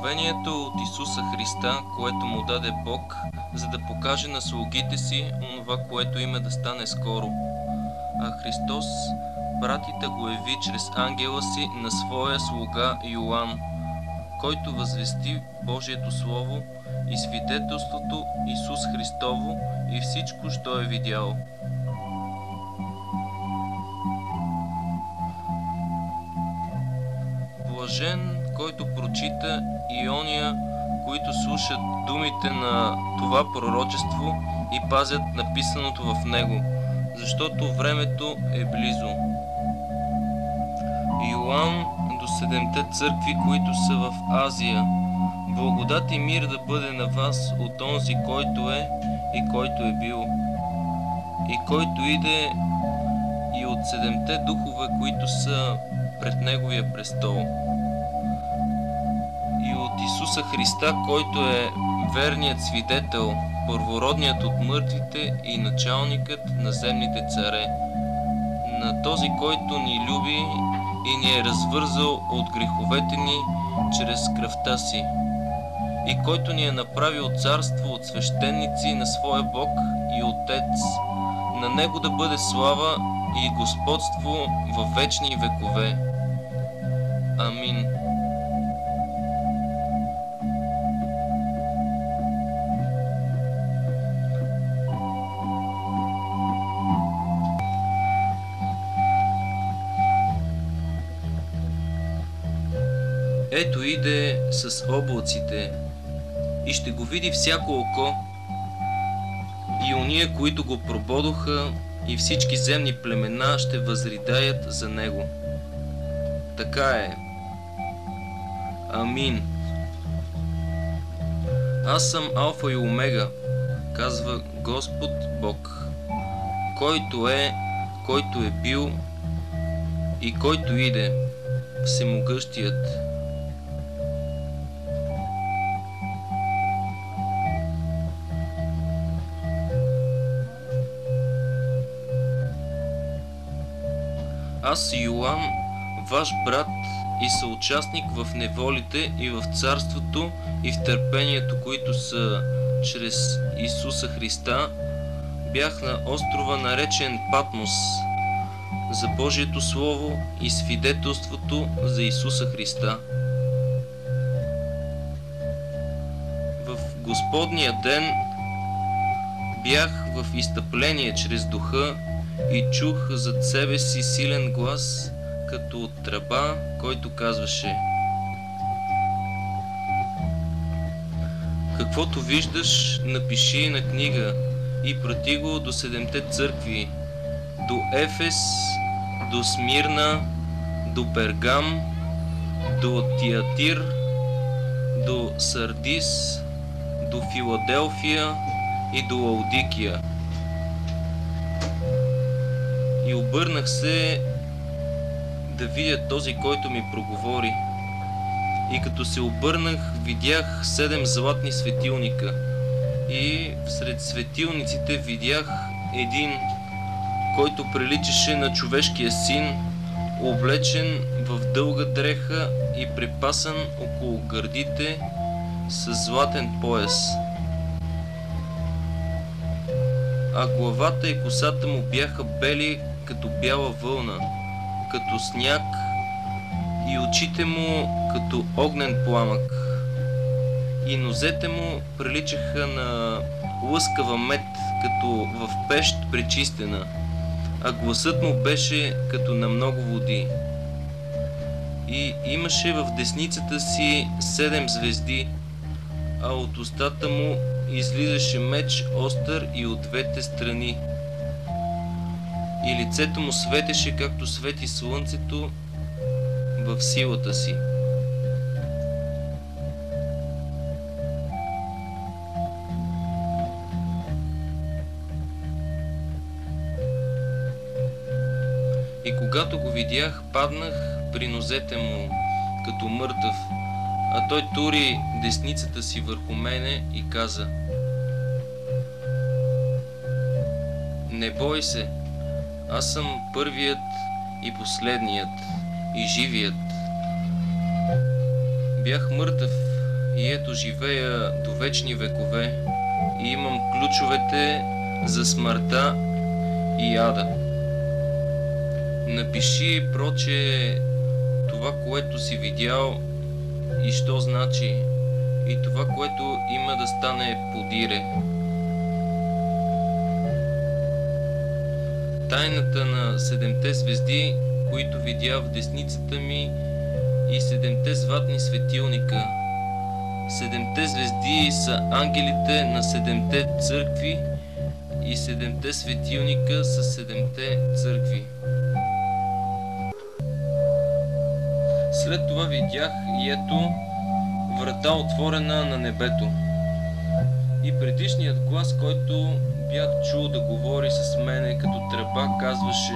Откровението от Исуса Христа, което му даде Бог, за да покаже на слугите си онова, което има да стане скоро. А Христос прати да го яви чрез ангела си на своя слуга Йоан, който възвести Божието Слово и свидетелството Исус Христово и всичко, що е видял. Блажен, който прочита, и ония, които слушат думите на това пророчество и пазят написаното в него, защото времето е близо. Йоан до 7-те църкви, които са в Азия. Благодат и мир да бъде на вас от онзи, който е и който е бил, и който иде, и от 7-те духове, които са пред Неговия престол, и от Исуса Христа, който е верният свидетел, първородният от мъртвите и началникът на земните царе, на този, който ни люби и ни е развързал от греховете ни чрез кръвта си, и който ни е направил царство от свещеници на своя Бог и Отец. На Него да бъде слава и господство във вечни векове. Амин. Ето иде с облаците, и ще го види всяко око, и ония, които го прободоха, и всички земни племена ще възридаят за него. Така е. Амин. Аз съм Алфа и Омега, казва Господ Бог, който е бил и който иде, Всемогъщият. Аз, Йоан, ваш брат и съучастник в неволите и в царството и в търпението, които са чрез Исуса Христа, бях на острова наречен Патмос за Божието Слово и свидетелството за Исуса Христа. В Господния ден бях в изтъпление чрез духа и чух зад себе си силен глас, като от тръба, който казваше: каквото виждаш, напиши на книга и прати го до 7-те църкви, до Ефес, до Смирна, до Пергам, до Тиатир, до Сардис, до Филаделфия и до Лаудикия. И обърнах се да видя този, който ми проговори. И като се обърнах, видях 7 златни светилника. И всред светилниците видях един, който приличаше на човешкия син, облечен в дълга дреха и припасан около гърдите с златен пояс. А главата и косата му бяха бели като бяла вълна, като сняг, и очите му като огнен пламък, и нозете му приличаха на лъскава мед, като в пещ пречистена, а гласът му беше като на много води. И имаше в десницата си 7 звезди, а от устата му излизаше меч остър и от двете страни. И лицето му светеше, както свети слънцето в силата си. И когато го видях, паднах при нозете му, като мъртъв, а той тури десницата си върху мене и каза: не бой се, аз съм първият и последният и живият. Бях мъртъв и ето живея до вечни векове и имам ключовете за смъртта и ада. Напиши, проче, това, което си видял и що значи, и това, което има да стане подире. Тайната на 7-те звезди, които видя в десницата ми, и 7-те златни светилника. 7-те звезди са ангелите на 7-те църкви и 7-те светилника са 7-те църкви. След това видях и ето врата отворена на небето. И предишният глас, който бях чул да говори с мене като тръба, казваше: